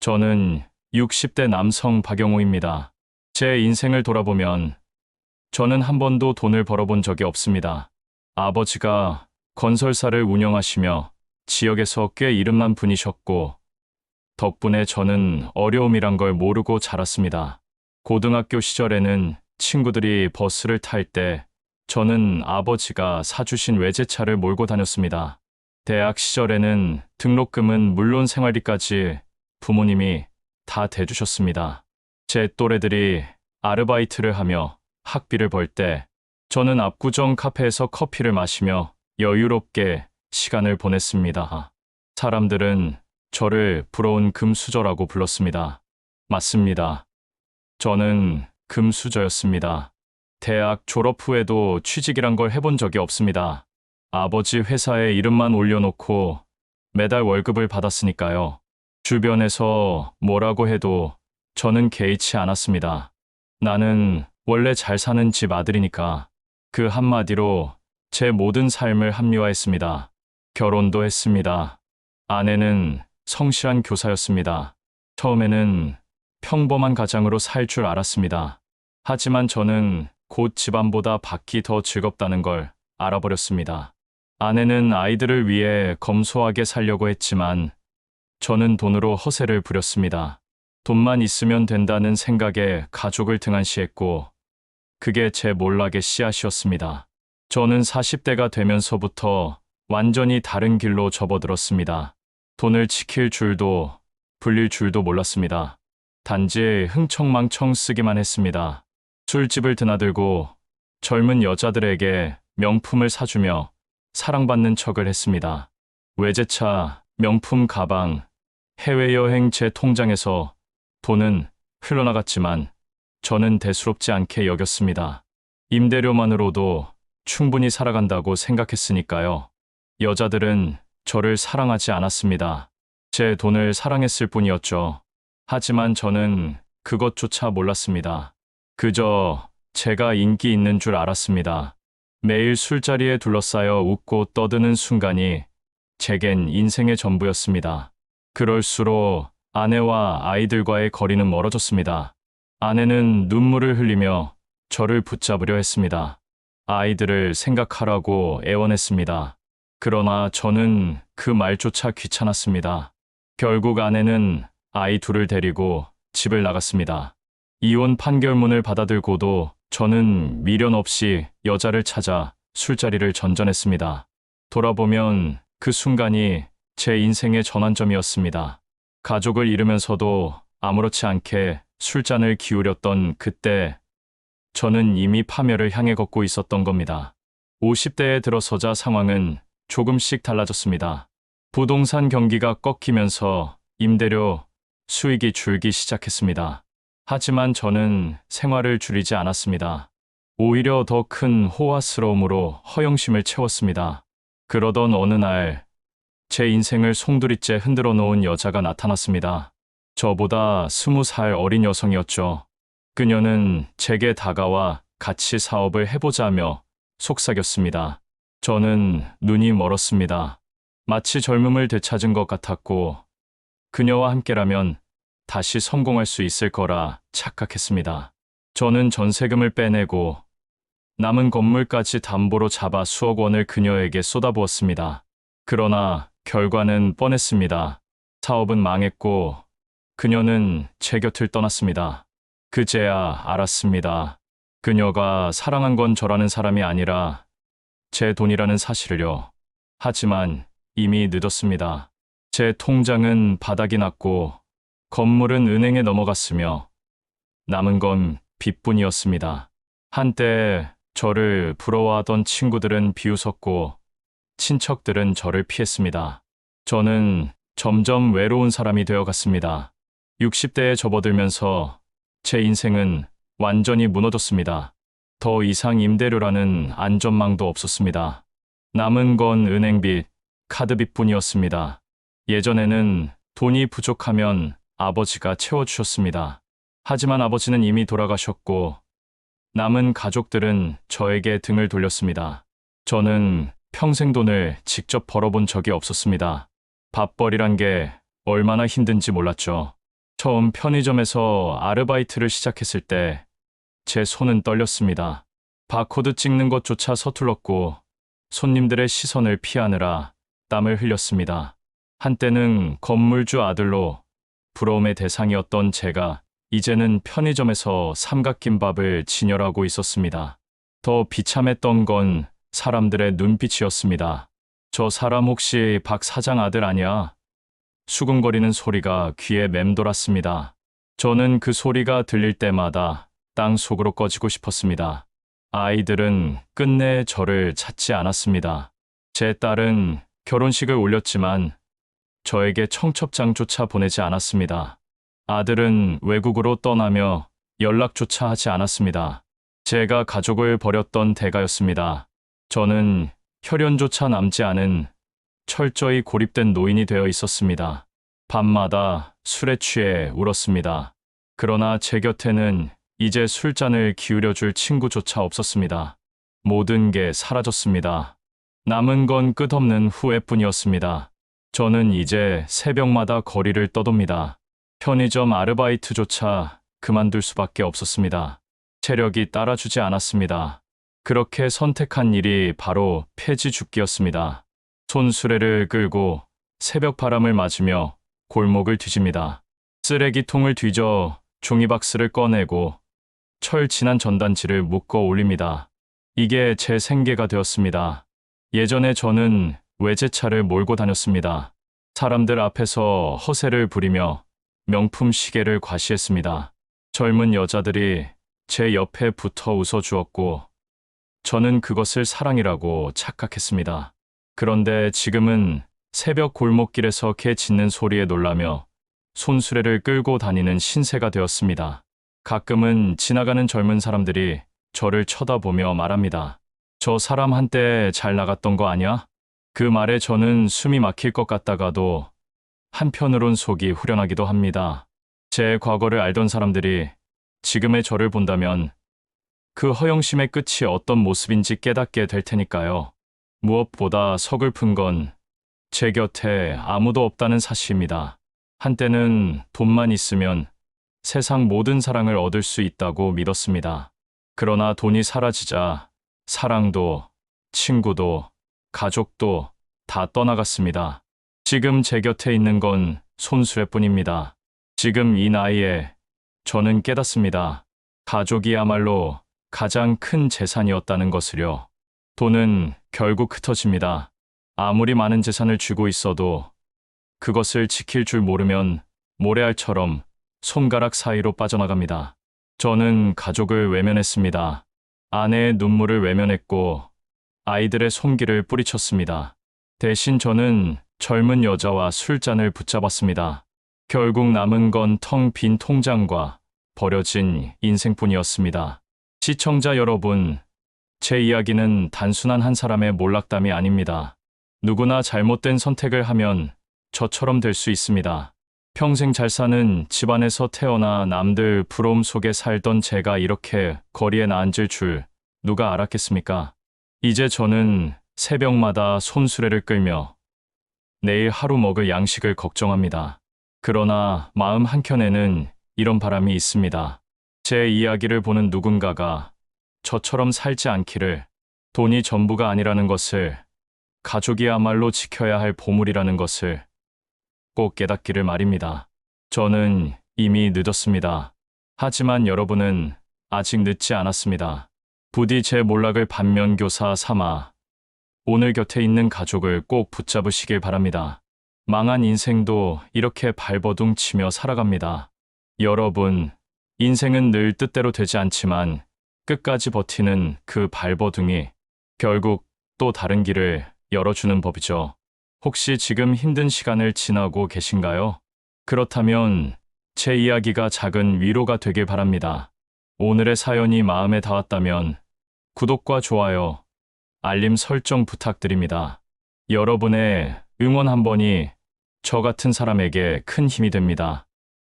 저는 60대 남성 박영호입니다. 제 인생을 돌아보면 저는 한 번도 돈을 벌어본 적이 없습니다. 아버지가 건설사를 운영하시며 지역에서 꽤 이름난 분이셨고 덕분에 저는 어려움이란 걸 모르고 자랐습니다. 고등학교 시절에는 친구들이 버스를 탈 때 저는 아버지가 사주신 외제차를 몰고 다녔습니다. 대학 시절에는 등록금은 물론 생활비까지 부모님이 다 대주셨습니다. 제 또래들이 아르바이트를 하며 학비를 벌 때 저는 압구정 카페에서 커피를 마시며 여유롭게 시간을 보냈습니다. 사람들은 저를 부러운 금수저라고 불렀습니다. 맞습니다. 저는 금수저였습니다. 대학 졸업 후에도 취직이란 걸 해본 적이 없습니다. 아버지 회사에 이름만 올려놓고 매달 월급을 받았으니까요. 주변에서 뭐라고 해도 저는 개의치 않았습니다. 나는 원래 잘 사는 집 아들이니까 그 한마디로 제 모든 삶을 합리화했습니다. 결혼도 했습니다. 아내는 성실한 교사였습니다. 처음에는 평범한 가장으로 살 줄 알았습니다. 하지만 저는 곧 집안보다 밖이 더 즐겁다는 걸 알아버렸습니다. 아내는 아이들을 위해 검소하게 살려고 했지만 저는 돈으로 허세를 부렸습니다. 돈만 있으면 된다는 생각에 가족을 등한시했고 그게 제 몰락의 씨앗이었습니다. 저는 40대가 되면서부터 완전히 다른 길로 접어들었습니다. 돈을 지킬 줄도 불릴 줄도 몰랐습니다. 단지 흥청망청 쓰기만 했습니다. 술집을 드나들고 젊은 여자들에게 명품을 사주며 사랑받는 척을 했습니다. 외제차, 명품 가방, 해외여행 제 통장에서 돈은 흘러나갔지만 저는 대수롭지 않게 여겼습니다. 임대료만으로도 충분히 살아간다고 생각했으니까요. 여자들은 저를 사랑하지 않았습니다. 제 돈을 사랑했을 뿐이었죠. 하지만 저는 그것조차 몰랐습니다. 그저 제가 인기 있는 줄 알았습니다. 매일 술자리에 둘러싸여 웃고 떠드는 순간이 제겐 인생의 전부였습니다. 그럴수록 아내와 아이들과의 거리는 멀어졌습니다. 아내는 눈물을 흘리며 저를 붙잡으려 했습니다. 아이들을 생각하라고 애원했습니다. 그러나 저는 그 말조차 귀찮았습니다. 결국 아내는 아이 둘을 데리고 집을 나갔습니다. 이혼 판결문을 받아들고도 저는 미련 없이 여자를 찾아 술자리를 전전했습니다. 돌아보면 그 순간이 제 인생의 전환점이었습니다. 가족을 잃으면서도 아무렇지 않게 술잔을 기울였던 그때 저는 이미 파멸을 향해 걷고 있었던 겁니다. 50대에 들어서자 상황은 조금씩 달라졌습니다. 부동산 경기가 꺾이면서 임대료 수익이 줄기 시작했습니다. 하지만 저는 생활을 줄이지 않았습니다. 오히려 더 큰 호화스러움으로 허영심을 채웠습니다. 그러던 어느 날 제 인생을 송두리째 흔들어 놓은 여자가 나타났습니다. 저보다 20살 어린 여성이었죠. 그녀는 제게 다가와 같이 사업을 해보자며 속삭였습니다. 저는 눈이 멀었습니다. 마치 젊음을 되찾은 것 같았고 그녀와 함께라면 다시 성공할 수 있을 거라 착각했습니다. 저는 전세금을 빼내고 남은 건물까지 담보로 잡아 수억 원을 그녀에게 쏟아부었습니다. 그러나 결과는 뻔했습니다. 사업은 망했고 그녀는 제 곁을 떠났습니다. 그제야 알았습니다. 그녀가 사랑한 건 저라는 사람이 아니라 제 돈이라는 사실을요. 하지만 이미 늦었습니다. 제 통장은 바닥이 났고 건물은 은행에 넘어갔으며 남은 건 빚뿐이었습니다. 한때 저를 부러워하던 친구들은 비웃었고 친척들은 저를 피했습니다. 저는 점점 외로운 사람이 되어갔습니다. 60대에 접어들면서 제 인생은 완전히 무너졌습니다. 더 이상 임대료라는 안전망도 없었습니다. 남은 건 은행빚, 카드빚뿐이었습니다. 예전에는 돈이 부족하면 아버지가 채워주셨습니다. 하지만 아버지는 이미 돌아가셨고 남은 가족들은 저에게 등을 돌렸습니다. 저는 평생 돈을 직접 벌어본 적이 없었습니다. 밥벌이란 게 얼마나 힘든지 몰랐죠. 처음 편의점에서 아르바이트를 시작했을 때 제 손은 떨렸습니다. 바코드 찍는 것조차 서툴렀고 손님들의 시선을 피하느라 땀을 흘렸습니다. 한때는 건물주 아들로 부러움의 대상이었던 제가 이제는 편의점에서 삼각김밥을 진열하고 있었습니다. 더 비참했던 건 사람들의 눈빛이었습니다. 저 사람 혹시 박 사장 아들 아니야? 수근거리는 소리가 귀에 맴돌았습니다. 저는 그 소리가 들릴 때마다 땅 속으로 꺼지고 싶었습니다. 아이들은 끝내 저를 찾지 않았습니다. 제 딸은 결혼식을 올렸지만 저에게 청첩장조차 보내지 않았습니다. 아들은 외국으로 떠나며 연락조차 하지 않았습니다. 제가 가족을 버렸던 대가였습니다. 저는 혈연조차 남지 않은 철저히 고립된 노인이 되어 있었습니다. 밤마다 술에 취해 울었습니다. 그러나 제 곁에는 이제 술잔을 기울여줄 친구조차 없었습니다. 모든 게 사라졌습니다. 남은 건 끝없는 후회뿐이었습니다. 저는 이제 새벽마다 거리를 떠돕니다. 편의점 아르바이트조차 그만둘 수밖에 없었습니다. 체력이 따라주지 않았습니다. 그렇게 선택한 일이 바로 폐지 줍기였습니다. 손수레를 끌고 새벽 바람을 맞으며 골목을 뒤집니다. 쓰레기통을 뒤져 종이박스를 꺼내고 철 진한 전단지를 묶어 올립니다. 이게 제 생계가 되었습니다. 예전에 저는 외제차를 몰고 다녔습니다. 사람들 앞에서 허세를 부리며 명품 시계를 과시했습니다. 젊은 여자들이 제 옆에 붙어 웃어주었고 저는 그것을 사랑이라고 착각했습니다. 그런데 지금은 새벽 골목길에서 개 짖는 소리에 놀라며 손수레를 끌고 다니는 신세가 되었습니다. 가끔은 지나가는 젊은 사람들이 저를 쳐다보며 말합니다. 저 사람 한때 잘 나갔던 거 아니야? 그 말에 저는 숨이 막힐 것 같다가도 한편으론 속이 후련하기도 합니다. 제 과거를 알던 사람들이 지금의 저를 본다면 그 허영심의 끝이 어떤 모습인지 깨닫게 될 테니까요. 무엇보다 서글픈 건 제 곁에 아무도 없다는 사실입니다. 한때는 돈만 있으면 세상 모든 사랑을 얻을 수 있다고 믿었습니다. 그러나 돈이 사라지자 사랑도, 친구도, 가족도 다 떠나갔습니다. 지금 제 곁에 있는 건 손수레뿐입니다. 지금 이 나이에 저는 깨닫습니다. 가족이야말로 가장 큰 재산이었다는 것을요. 돈은 결국 흩어집니다. 아무리 많은 재산을 쥐고 있어도 그것을 지킬 줄 모르면 모래알처럼 손가락 사이로 빠져나갑니다. 저는 가족을 외면했습니다. 아내의 눈물을 외면했고 아이들의 손길을 뿌리쳤습니다. 대신 저는 젊은 여자와 술잔을 붙잡았습니다. 결국 남은 건 텅 빈 통장과 버려진 인생뿐이었습니다. 시청자 여러분, 제 이야기는 단순한 한 사람의 몰락담이 아닙니다. 누구나 잘못된 선택을 하면 저처럼 될 수 있습니다. 평생 잘 사는 집안에서 태어나 남들 부러움 속에 살던 제가 이렇게 거리에 앉을 줄 누가 알았겠습니까? 이제 저는 새벽마다 손수레를 끌며 내일 하루 먹을 양식을 걱정합니다. 그러나 마음 한켠에는 이런 바람이 있습니다. 제 이야기를 보는 누군가가 저처럼 살지 않기를, 돈이 전부가 아니라는 것을, 가족이야말로 지켜야 할 보물이라는 것을 꼭 깨닫기를 말입니다. 저는 이미 늦었습니다. 하지만 여러분은 아직 늦지 않았습니다. 부디 제 몰락을 반면교사 삼아 오늘 곁에 있는 가족을 꼭 붙잡으시길 바랍니다. 망한 인생도 이렇게 발버둥 치며 살아갑니다. 여러분, 인생은 늘 뜻대로 되지 않지만 끝까지 버티는 그 발버둥이 결국 또 다른 길을 열어주는 법이죠. 혹시 지금 힘든 시간을 지나고 계신가요? 그렇다면 제 이야기가 작은 위로가 되길 바랍니다. 오늘의 사연이 마음에 닿았다면 구독과 좋아요, 알림 설정 부탁드립니다. 여러분의 응원 한 번이 저 같은 사람에게 큰 힘이 됩니다.